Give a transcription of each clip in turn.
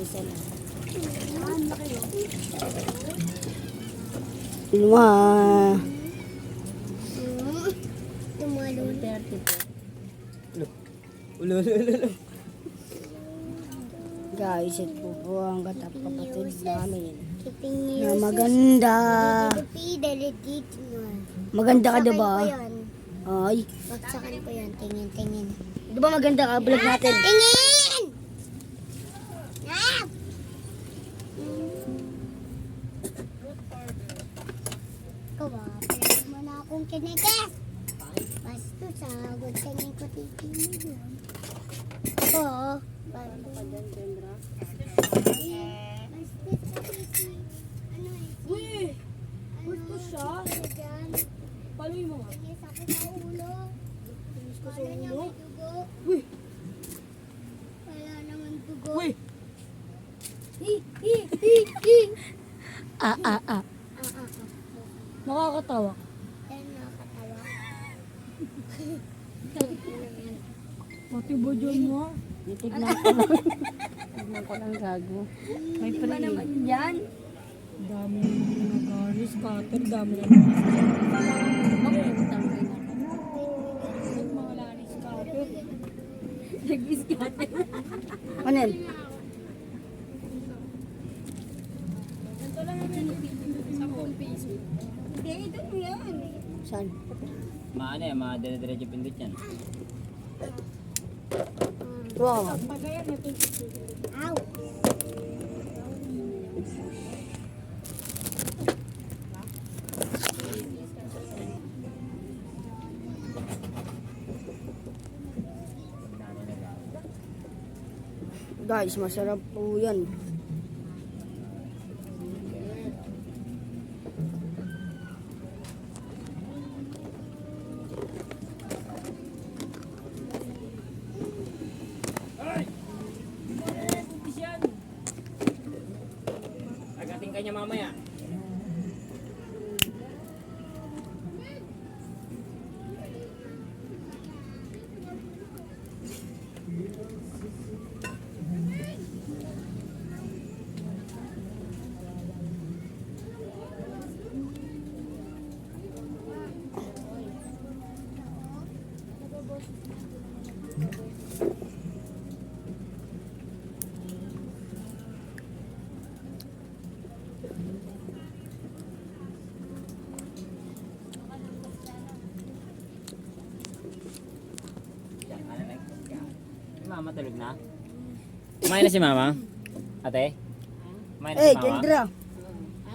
isa lang. Luma. Tumalon. 30 po. Ulo. Guys, ito po ang kapatid namin. Keeping Na maganda. Maganda ka diba? Ay. Baksakan ko yan. Tingin. Diba maganda ka? Vlog natin. Tingin! Ah! Ikaw ba? Pala mo na akong kinigas. Basta sagot tingin ko titingin. Oo. Basta pa dyan, Kendra. Uy! Gusto siya? Paloy mo nga. Sige, sakit sa ulo. Wala naman dugo. Uy! Wala naman dugo. Uy! Hi. Ah. Nakakatawa. Yan, nakakatawa. Pati ba dyan mo? Tignan ko lang. Tignan ko lang gago. May pala naman dyan. Dami na nag-aris, cutter, dami na nag-aris. Mga laris, cutter. Nag-is cutter. Ano yan? Ito lang ang pinipili sa 10 piso. Hindi, ito mo yan. Saan? Maano yan, dire-diretso pindot yan. Wow. Pagayan na 20 piso. Ow! Guys, masarap po yan. Agating ka niya mamaya. Mama tulog na? Kumain na si mama? Ate? Kumain na Eh, si mama? Kendra.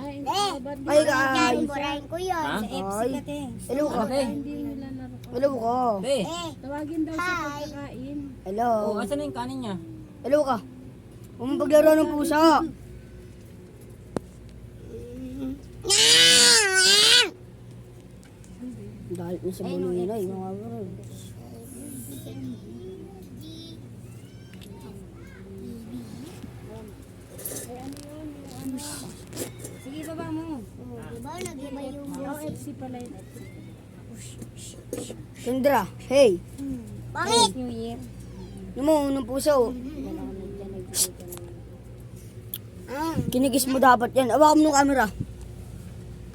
Ay, guys. Burahin ko yun. Ha? Ay. Hello ka. Ate? Hello ka. Ate? Tawagin daw sa pagkakain. Hello. Oh, asan na yung kanin niya? Hello ka. Huwag maglaro ng pusa. Galit na sa bulong nila. Mga bro. Sige, baba mo. Diba, nag-iba yung music. FC pala yun. Kendra, hey. Bakit? New Year. Yung mo, ng pusa oh. Kinigis mo dapat yan. Awakan mo ng camera.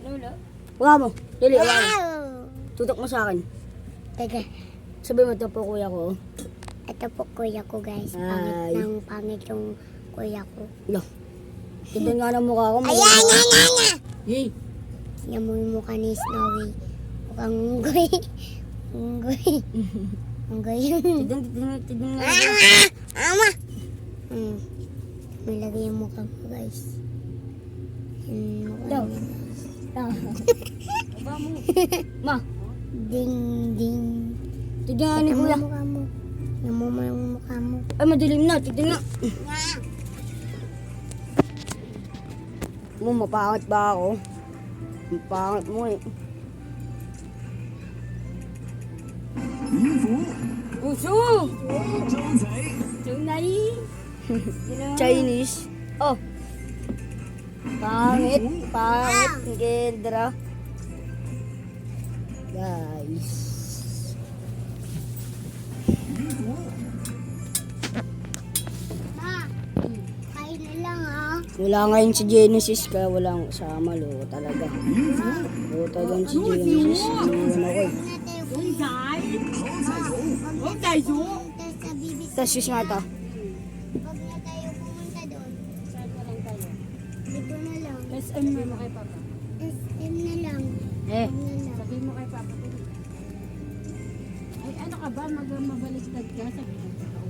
Lolo? Awakan mo. Dili, awakan mo. Wow! Tutok mo sa akin. Teka, Sabi mo ito po kuya ko. ito po kuya ko guys. Ay. Pangit yung kuya ko. Lo. Tignan nga ng mukha ko. Ayan! Hey. Yan mo yung mukha ni Snowy. Mukhang unggoy. Unggoy. Unggoy yun. Tignan nga. Ama! May lagay yung mukha ko guys. Mukha Daw. niya. Aba mo. Ma. Ding, ding. Tignan nga ni Tignan mo kuya. yung mukha mo. Yan mo yung mukha mo. Ay, madilim na. Tignan nga. Mo, mapangit ba ako? Mapangit mo eh. Puso! Tunay! Chinese. Oh! Pangit! Pangit! Kendra. Guys. Ma! Kain na Wala ngayon si Genesis kaya walang sama. Loko talaga. Loko talaga si Genesis. Iniwan ako eh. Tapos sis nga to. Huwag na tayo pumunta doon. Saan na lang tayo? Dito na lang. SM mo kay Papa. SM na lang. Eh. Sabi mo kay Papa. Ay ano ka ba? Mabaliktad ka. Sabi mo.